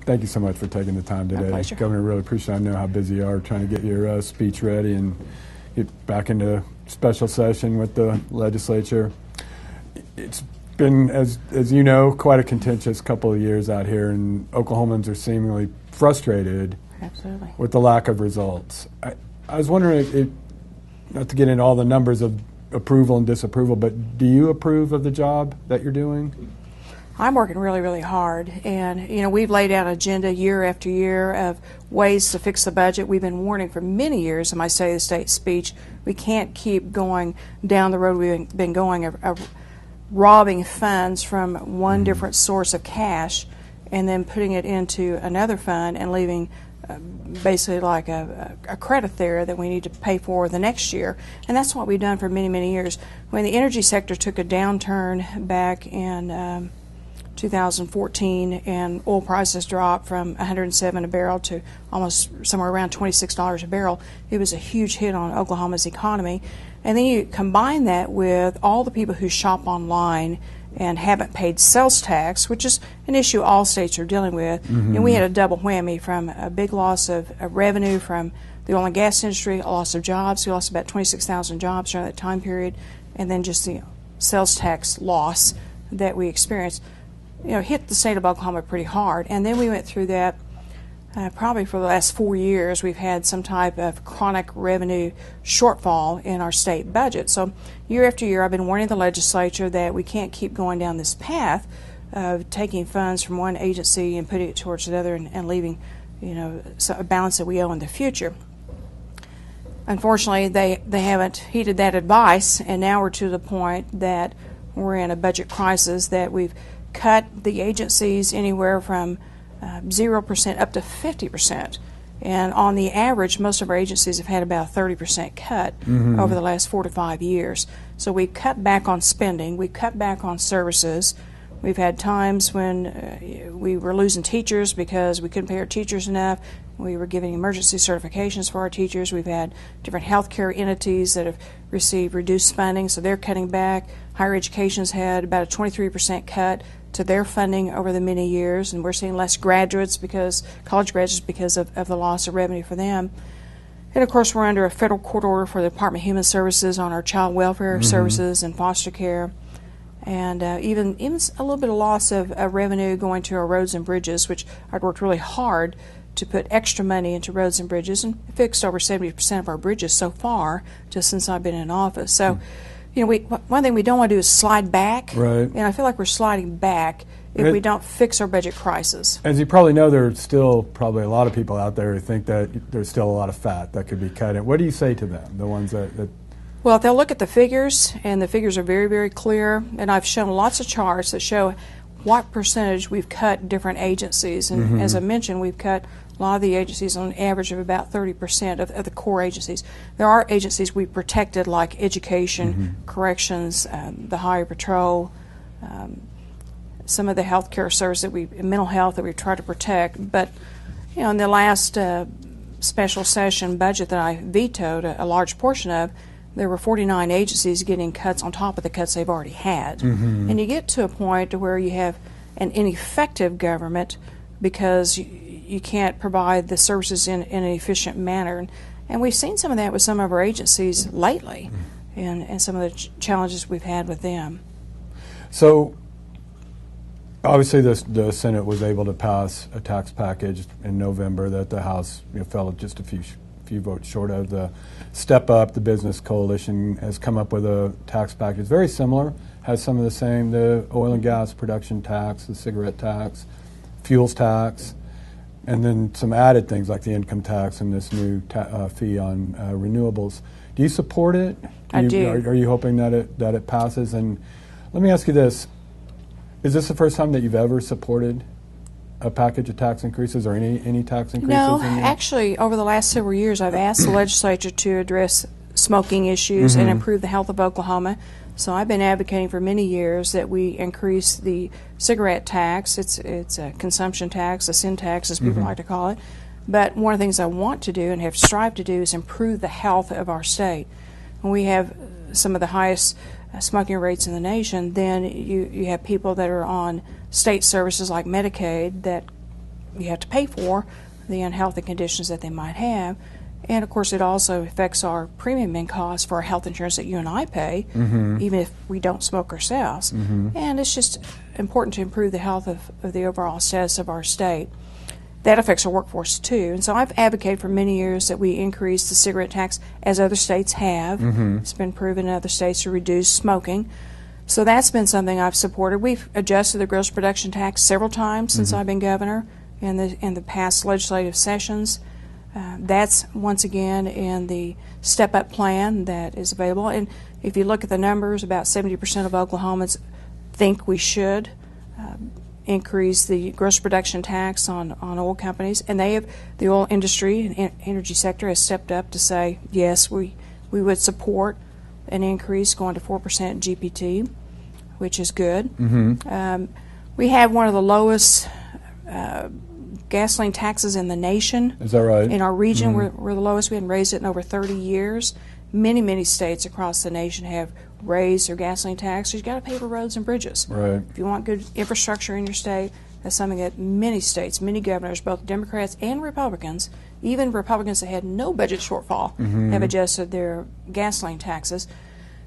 Thank you so much for taking the time today. My pleasure. Governor, really appreciate it. I know how busy you are trying to get your speech ready and get back into special session with the legislature. It's been, as you know, quite a contentious couple of years out here, and Oklahomans are seemingly frustrated Absolutely. with the lack of results. I was wondering, not to get into all the numbers of approval and disapproval, but do you approve of the job that you're doing? I'm working really, really hard, and we've laid out an agenda year after year of ways to fix the budget. We've been warning for many years in my State of the State speech, we can't keep going down the road we've been going of robbing funds from one different source of cash and then putting it into another fund and leaving basically like a credit there that we need to pay for the next year. And that's what we've done for many, many years. When the energy sector took a downturn back in 2014 and oil prices dropped from 107 a barrel to almost somewhere around $26 a barrel, it was a huge hit on Oklahoma's economy. And then you combine that with all the people who shop online and haven't paid sales tax, which is an issue all states are dealing with. And we had a double whammy from a big loss of revenue from the oil and gas industry, a loss of jobs. We lost about 26,000 jobs during that time period, and then just the sales tax loss that we experienced hit the state of Oklahoma pretty hard. And then we went through that probably for the last 4 years. We've had some type of chronic revenue shortfall in our state budget. So year after year I've been warning the legislature that we can't keep going down this path of taking funds from one agency and putting it towards another and leaving a balance that we owe in the future. Unfortunately, they haven't heeded that advice, and now we're to the point that we're in a budget crisis that we've cut the agencies anywhere from 0% up to 50%. And on the average, most of our agencies have had about a 30% cut over the last 4 to 5 years. So we've cut back on spending, we've cut back on services. We've had times when we were losing teachers because we couldn't pay our teachers enough. We were giving emergency certifications for our teachers. We've had different healthcare entities that have received reduced funding, so they're cutting back. Higher education's had about a 23% cut to their funding over the many years, and we're seeing less graduates college graduates because of the loss of revenue for them. And of course, we're under a federal court order for the Department of Human Services on our child welfare services and foster care. And even a little bit of loss of revenue going to our roads and bridges, which I'd worked really hard to put extra money into roads and bridges, and fixed over 70% of our bridges so far just since I've been in office. So, one thing we don't want to do is slide back. Right. And I feel like we're sliding back if we don't fix our budget crisis. As you probably know, there's still probably a lot of people out there who think that there's still a lot of fat that could be cut in. What do you say to them, the ones that Well, they'll look at the figures, and the figures are very, very clear. And I've shown lots of charts that show what percentage we've cut different agencies. And as I mentioned, we've cut a lot of the agencies on an average of about 30% of the core agencies. There are agencies we've protected, like education, corrections, the Highway Patrol, some of the health care services mental health that we've tried to protect. But in the last special session budget that I vetoed a large portion of, there were 49 agencies getting cuts on top of the cuts they've already had. And you get to a point where you have an ineffective government because you can't provide the services in an efficient manner. And we've seen some of that with some of our agencies lately and some of the challenges we've had with them. So obviously the Senate was able to pass a tax package in November that the House fell just a few votes short of. The Step Up, the Business Coalition, has come up with a tax package very similar, has some of the same, the oil and gas production tax, the cigarette tax, fuels tax, and then some added things like the income tax and this new fee on renewables. Do you support it? I do. Are you hoping that it passes? And let me ask you this. Is this the first time that you've ever supported a package of tax increases or any tax increases? No, actually, over the last several years, I've asked the legislature to address smoking issues and improve the health of Oklahoma. So I've been advocating for many years that we increase the cigarette tax. It's a consumption tax, a sin tax, as people like to call it. But one of the things I want to do and have strived to do is improve the health of our state. When we have some of the highest smoking rates in the nation, then you have people that are on state services like Medicaid that you have to pay for the unhealthy conditions that they might have. And of course, it also affects our premium in cost for our health insurance that you and I pay, even if we don't smoke ourselves. And it's just important to improve the health of the overall status of our state. That affects our workforce too. And so I've advocated for many years that we increase the cigarette tax as other states have. It's been proven in other states to reduce smoking. So that's been something I've supported. We've adjusted the gross production tax several times since I've been governor in the past legislative sessions. That's once again in the step-up plan that is available. And if you look at the numbers, about 70% of Oklahomans think we should increase the gross production tax on oil companies. And the oil industry and energy sector has stepped up to say, yes, we would support an increase going to 4% GPT, which is good. We have one of the lowest gasoline taxes in the nation. Is that right? In our region, we're the lowest. We haven't raised it in over 30 years. Many states across the nation have raised their gasoline tax. You've got to pay for roads and bridges. Right. If you want good infrastructure in your state, that's something that many states, many governors, both Democrats and Republicans, even Republicans that had no budget shortfall, have adjusted their gasoline taxes.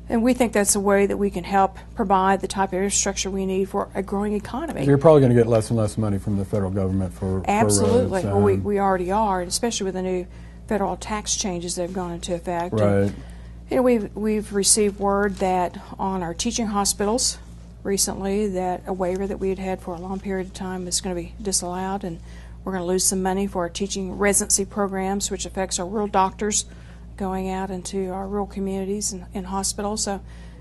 And we think that's a way that we can help provide the type of infrastructure we need for a growing economy. You're probably going to get less and less money from the federal government for Absolutely. roads. Well, we already are, especially with the new federal tax changes that have gone into effect. Right. And, we've received word that on our teaching hospitals recently that a waiver that we had for a long period of time is going to be disallowed, and we're going to lose some money for our teaching residency programs, which affects our rural doctors going out into our rural communities and hospitals. So,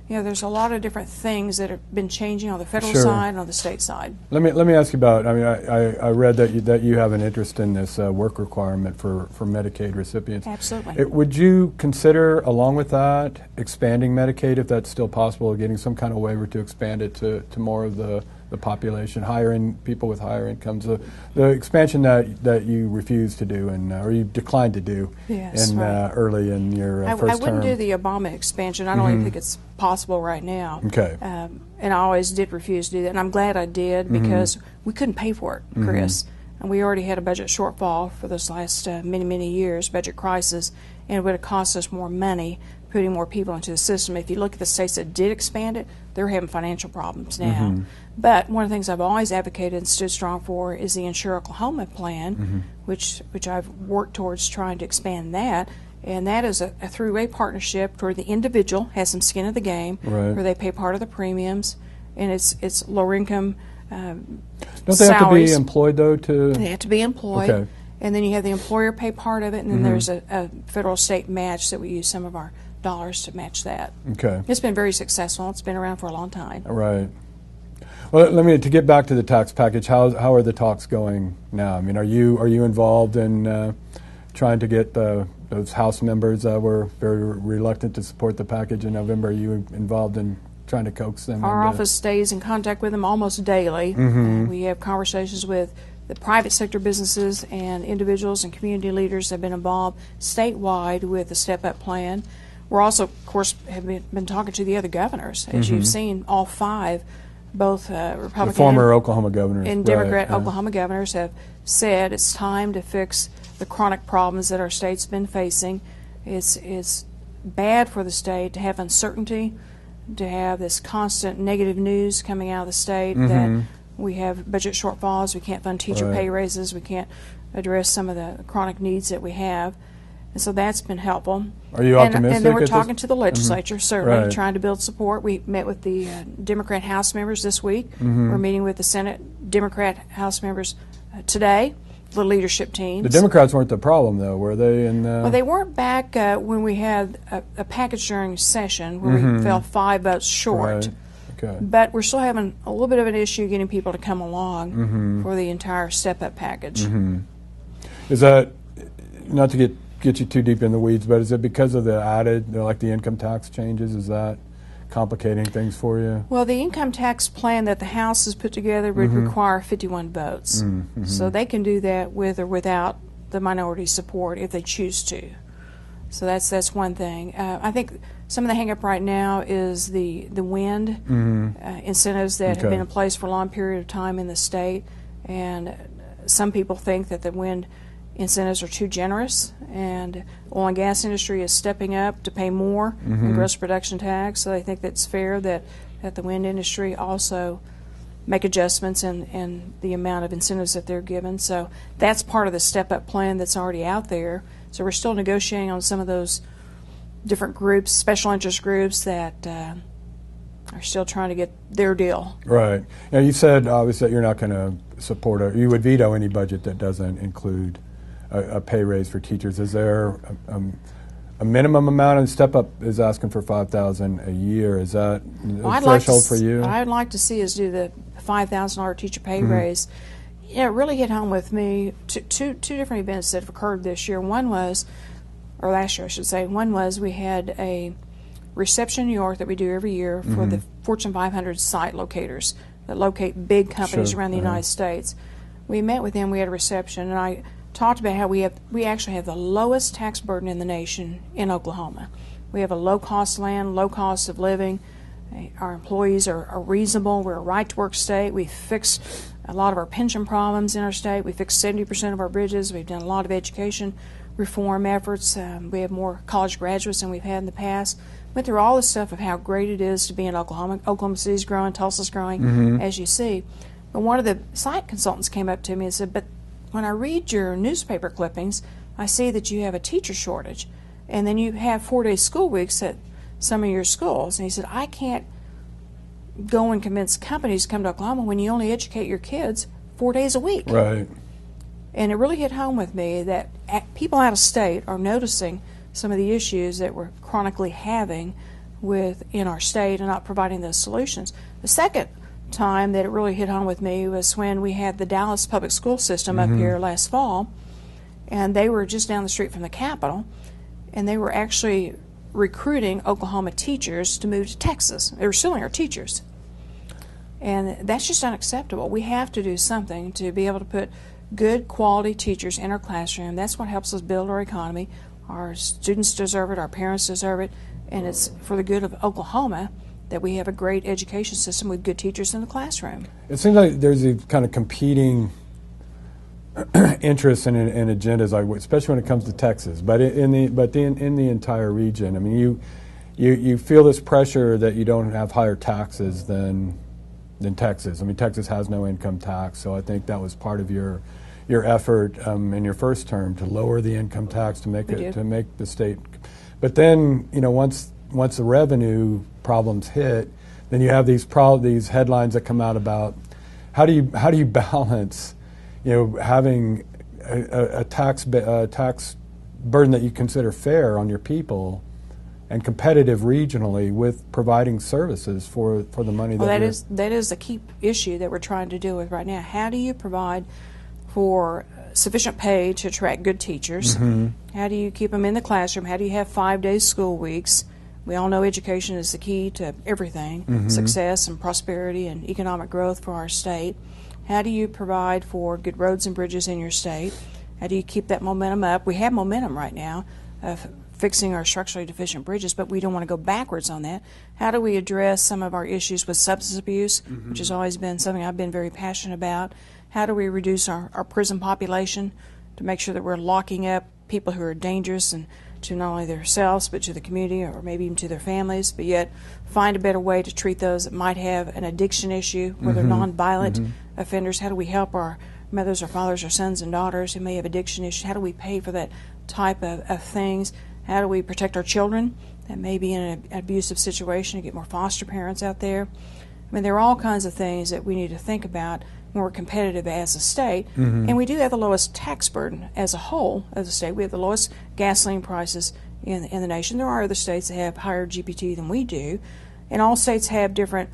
there's a lot of different things that have been changing on the federal side and on the state side. Let me ask you about. I mean, I read that you have an interest in this work requirement for Medicaid recipients. Absolutely. Would you consider, along with that, expanding Medicaid if that's still possible, getting some kind of waiver to expand it to more of the population, people with higher incomes, the expansion that you refused to do or you declined to do early in your first term? I wouldn't do the Obama expansion. I don't even think it's possible right now. Okay. And I always did refuse to do that, and I'm glad I did because we couldn't pay for it, Chris. And we already had a budget shortfall for those last many years, budget crisis, and it would have cost us more money putting more people into the system. If you look at the states that did expand it, they're having financial problems now. But one of the things I've always advocated and stood strong for is the Insure Oklahoma plan, which I've worked towards trying to expand that. And that is a throughway partnership where the individual has some skin in the game, where they pay part of the premiums, and it's lower income Don't they have to be employed, though? They have to be employed. Okay. And then you have the employer pay part of it, and then there's a federal state match that we use some of our dollars to match that. Okay. It's been very successful. It's been around for a long time. Right. Well, to get back to the tax package, how are the talks going now? I mean, are you involved in trying to get those House members that were very reluctant to support the package in November? Are you involved in trying to coax them? Our office stays in contact with them almost daily. We have conversations with the private sector businesses and individuals and community leaders that have been involved statewide with the step-up plan. We're also, of course, have been talking to the other governors. As you've seen, all five, both Republican the former Oklahoma governors and Democrat Oklahoma governors have said it's time to fix the chronic problems that our state's been facing. It's bad for the state to have uncertainty, to have this constant negative news coming out of the state that we have budget shortfalls, we can't fund teacher pay raises, we can't address some of the chronic needs that we have. And so that's been helpful. Are you optimistic? And then we're talking to the legislature, certainly, trying to build support. We met with the Democrat House members this week. We're meeting with the Senate Democrat House members today, the leadership teams. The Democrats weren't the problem, though, were they? Well, they weren't back when we had a package during session where we fell 5 votes short. Right. Okay. But we're still having a little bit of an issue getting people to come along for the entire step-up package. Is that, not to get you too deep in the weeds, but is it because of the added, like the income tax changes? Is that complicating things for you? Well, the income tax plan that the House has put together would require 51 votes. So they can do that with or without the minority support if they choose to. So that's one thing. I think some of the hang-up right now is the wind incentives that have been in place for a long period of time in the state. And some people think that the wind incentives are too generous, and oil and gas industry is stepping up to pay more in gross production tax. So they think that's fair that the wind industry also make adjustments in the amount of incentives that they're given. So that's part of the step-up plan that's already out there. So we're still negotiating on some of those different groups, special interest groups that are still trying to get their deal. Right. Now, you said obviously that you're not going to support you would veto any budget that doesn't include a pay raise for teachers. Is there a minimum amount? And Step Up is asking for $5,000 a year. Is that a threshold for you? What I'd like to see is do the $5,000 teacher pay raise. It really hit home with me. Two different events that have occurred this year. One was, or last year I should say, one was we had a reception in New York that we do every year for the Fortune 500 site locators that locate big companies around the United States. We met with them, we had a reception, and I talked about how we actually have the lowest tax burden in the nation in Oklahoma. We have a low cost land, low cost of living. Our employees are reasonable. We're a right-to-work state. We fixed a lot of our pension problems in our state. We fixed 70% of our bridges. We've done a lot of education reform efforts. We have more college graduates than we've had in the past. Went through all the stuff of how great it is to be in Oklahoma. Oklahoma City's growing, Tulsa's growing, as you see. But one of the site consultants came up to me and said, but when I read your newspaper clippings, I see that you have a teacher shortage. And then you have 4-day school weeks at some of your schools. And he said, I can't go and convince companies to come to Oklahoma when you only educate your kids 4 days a week. Right. And it really hit home with me that people out of state are noticing some of the issues that we're chronically having in our state and not providing those solutions. The second time that it really hit home with me was when we had the Dallas public school system up here last fall, and they were just down the street from the Capitol, and they were actually recruiting Oklahoma teachers to move to Texas. They were stealing our teachers. And that's just unacceptable. We have to do something to be able to put good quality teachers in our classroom. That's what helps us build our economy. Our students deserve it, our parents deserve it, and it's for the good of Oklahoma that we have a great education system with good teachers in the classroom. It seems like there's a kind of competing interests and agendas, like especially when it comes to Texas, but in the entire region. I mean, you feel this pressure that you don't have higher taxes than Texas. I mean, Texas has no income tax, so I think that was part of your effort in your first term to lower the income tax to make the state. But then, once the revenue problems hit, then you have these headlines that come out about how do you balance, having a tax burden that you consider fair on your people and competitive regionally with providing services for the money that is the key issue that we're trying to deal with right now. How do you provide for sufficient pay to attract good teachers? How do you keep them in the classroom? How do you have 5-day school weeks? We all know education is the key to everything, success and prosperity and economic growth for our state. How do you provide for good roads and bridges in your state? How do you keep that momentum up? We have momentum right now of fixing our structurally deficient bridges, but we don't want to go backwards on that. How do we address some of our issues with substance abuse, which has always been something I've been very passionate about? How do we reduce our prison population to make sure that we're locking up people who are dangerous and to not only themselves but to the community or maybe even to their families, but yet find a better way to treat those that might have an addiction issue where they're nonviolent offenders? How do we help our mothers or fathers or sons and daughters who may have addiction issues? How do we pay for that type of things? How do we protect our children that may be in an abusive situation and get more foster parents out there? I mean, there are all kinds of things that we need to think about when we're competitive as a state. And we do have the lowest tax burden as a whole as a state. We have the lowest gasoline prices in the nation. There are other states that have higher GPT than we do. And all states have different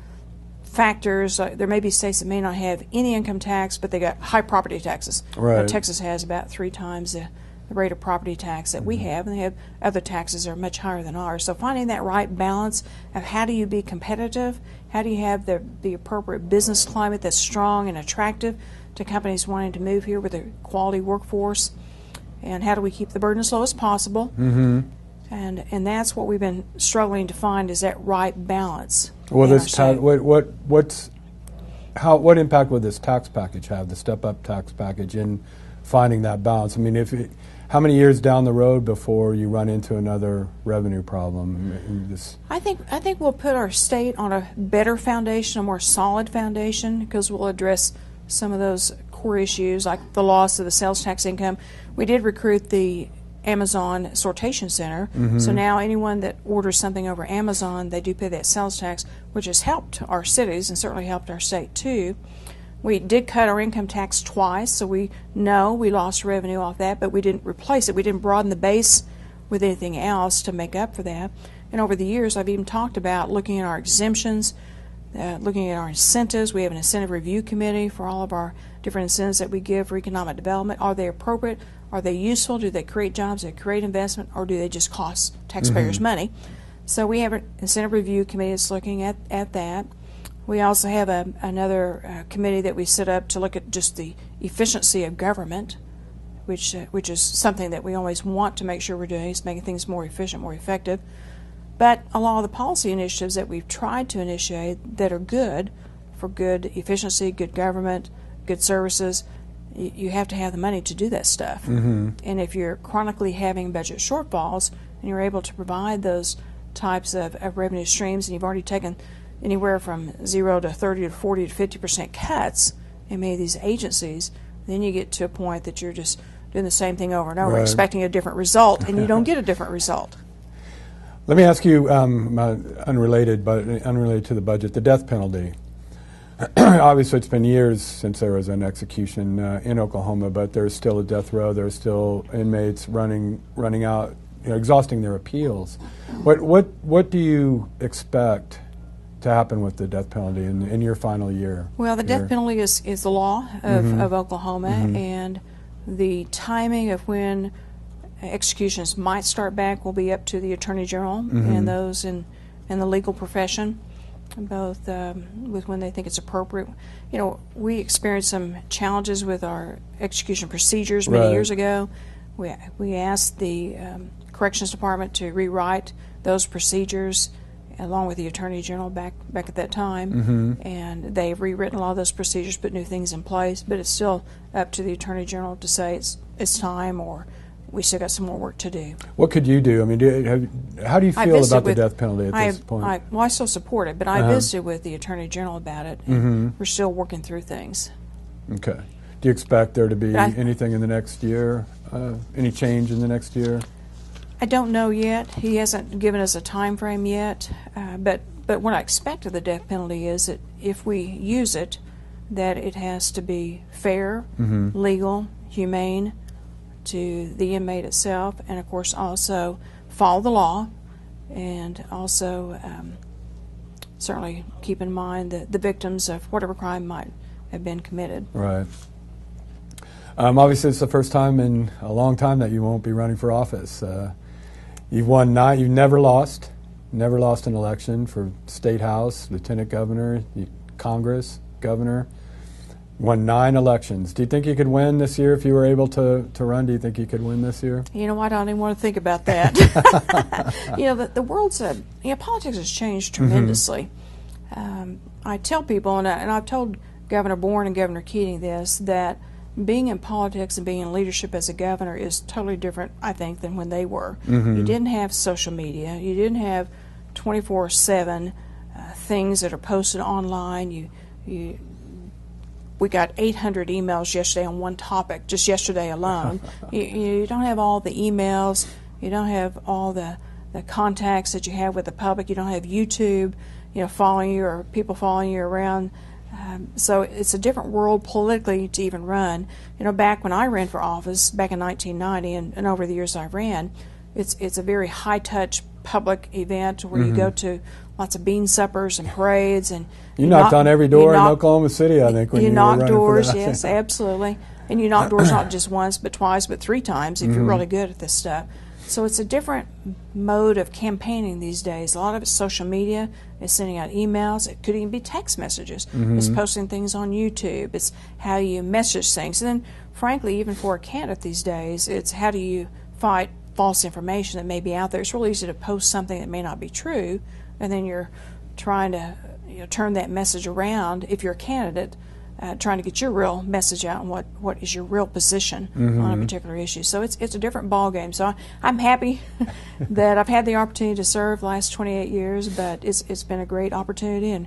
factors. There may be states that may not have any income tax, but they got high property taxes. Right. Texas has about 3 times the rate of property tax that we have, and they have other taxes that are much higher than ours. So finding that right balance of how do you be competitive, how do you have the appropriate business climate that's strong and attractive to companies wanting to move here with a quality workforce, and how do we keep the burden as low as possible? And that's what we've been struggling to find, is that right balance. Well, what's what impact would this tax package have, the step-up tax package, in finding that balance? I mean, how many years down the road before you run into another revenue problem? I think we'll put our state on a better foundation, a more solid foundation, because we'll address some of those core issues like the loss of the sales tax income. We did recruit the Amazon sortation center, so now anyone that orders something over Amazon, they do pay that sales tax, which has helped our cities and certainly helped our state too. We did cut our income tax twice, so we know we lost revenue off that, but we didn't replace it. We didn't broaden the base with anything else to make up for that. And over the years, I've even talked about looking at our exemptions, looking at our incentives. We have an incentive review committee for all of our different incentives that we give for economic development. Are they appropriate? Are they useful? Do they create jobs? Do they create investment? Or do they just cost taxpayers money? So we have an incentive review committee that's looking at that. We also have another committee that we set up to look at just the efficiency of government, which is something that we always want to make sure we're doing, is making things more efficient, more effective. But a lot of the policy initiatives that we've tried to initiate that are good for good efficiency, good government, good services, you have to have the money to do that stuff. And if you're chronically having budget shortfalls and you're able to provide those types of revenue streams, and you've already taken anywhere from 0 to 30 to 40 to 50% cuts in many of these agencies, then you get to a point that you're just doing the same thing over and over, expecting a different result, and you don't get a different result. Let me ask you, unrelated to the budget, the death penalty. Obviously, it's been years since there was an execution in Oklahoma, but there's still a death row. There's still inmates running out, exhausting their appeals. What do you expect to happen with the death penalty in your final year? Well, the death penalty is the law of Oklahoma, and the timing of when executions might start back will be up to the Attorney General and those in the legal profession, both with when they think it's appropriate. We experienced some challenges with our execution procedures many years ago. We asked the Corrections Department to rewrite those procedures along with the Attorney General back at that time, and they've rewritten a lot of those procedures, put new things in place, but it's still up to the Attorney General to say it's time, or we still got some more work to do. What could you do? I mean, how do you feel about the death penalty at this point? I still support it, but I visited with the Attorney General about it, and we're still working through things. Okay. Do you expect there to be anything in the next year, any change in the next year? I don't know yet. He hasn't given us a time frame yet, but what I expect of the death penalty is that if we use it, that it has to be fair, legal, humane to the inmate itself, and of course also follow the law, and also certainly keep in mind the victims of whatever crime might have been committed. Right. Obviously, it's the first time in a long time that you won't be running for office. You've won 9. You've never lost an election for state house, lieutenant governor, Congress, governor. Won 9 elections. Do you think you could win this year if you were able to run? Do you think you could win this year? You know, I don't even want to think about that. The world's politics has changed tremendously. I tell people, and I've told Governor Bourne and Governor Keating this, that being in politics and being in leadership as a governor is totally different, I think, than when they were. You didn't have social media. You didn't have 24/7 things that are posted online. We got 800 emails yesterday on one topic, just yesterday alone. You don't have all the emails. You don't have all the contacts that you have with the public. You don't have YouTube, following you, or people following you around. So it's a different world politically to even run. Back when I ran for office, back in 1990, and over the years I ran, it's a very high-touch public event where you go to lots of bean suppers and parades, and you knocked on every door in Oklahoma City, I think, when you were knock running doors. for that. Yes, absolutely. And you knock doors not just once, but twice, but 3 times if you're really good at this stuff. So it's a different mode of campaigning these days. A lot of it's social media. It's sending out emails. It could even be text messages. It's posting things on YouTube. It's how you message things. And then, frankly, even for a candidate these days, it's how do you fight false information that may be out there. It's really easy to post something that may not be true, and then you're trying to turn that message around if you're a candidate, trying to get your real message out and what is your real position on a particular issue. So it's a different ball game. So I'm happy that I've had the opportunity to serve the last 28 years, but it's been a great opportunity and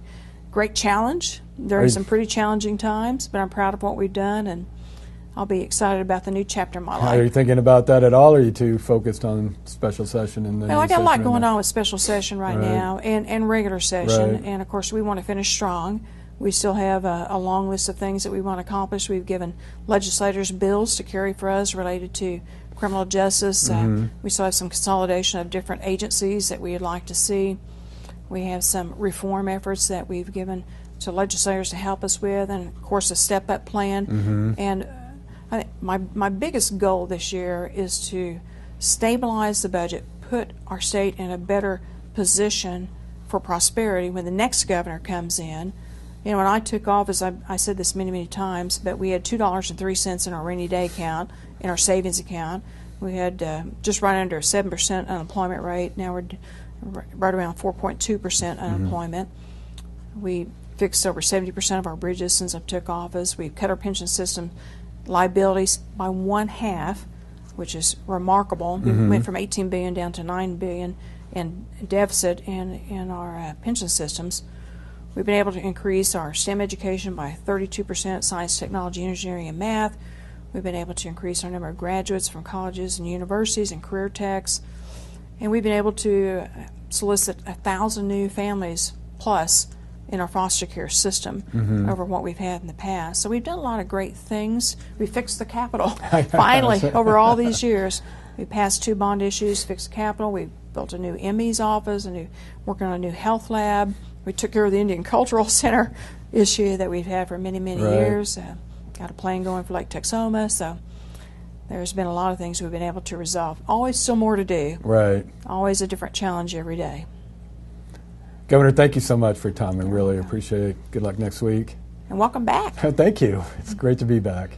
great challenge. There are some pretty challenging times, but I'm proud of what we've done, and I'll be excited about the new chapter in my life. Are you thinking about that at all, or are you too focused on special session? Well, I got a lot going on with special session right now and regular session, and of course we want to finish strong. We still have a long list of things that we want to accomplish. We've given legislators bills to carry for us related to criminal justice. We still have some consolidation of different agencies that we'd like to see. We have some reform efforts that we've given to legislators to help us with, and of course a step-up plan. And I think my biggest goal this year is to stabilize the budget, put our state in a better position for prosperity when the next governor comes in. You know, when I took office, I said this many, many times, but we had $2.03 in our rainy day account, in our savings account. We had just right under a 7% unemployment rate. Now we're right around 4.2% unemployment. We fixed over 70% of our bridges since I took office. We've cut our pension system liabilities by 1/2, which is remarkable. We went from $18 billion down to $9 billion in deficit in our pension systems. We've been able to increase our STEM education by 32%, science, technology, engineering, and math. We've been able to increase our number of graduates from colleges and universities and career techs. And we've been able to solicit 1,000 new families plus in our foster care system over what we've had in the past. So we've done a lot of great things. We fixed the Capitol, finally, over all these years. We passed 2 bond issues, fixed the Capitol. We built a new ME's office, working on a new health lab. We took care of the Indian Cultural Center issue that we've had for many, many years. Got a plan going for Lake Texoma. So there's been a lot of things we've been able to resolve. Always still more to do. Right. Always a different challenge every day. Governor, thank you so much for your time. I really appreciate it. Good luck next week. And welcome back. Thank you. It's great to be back.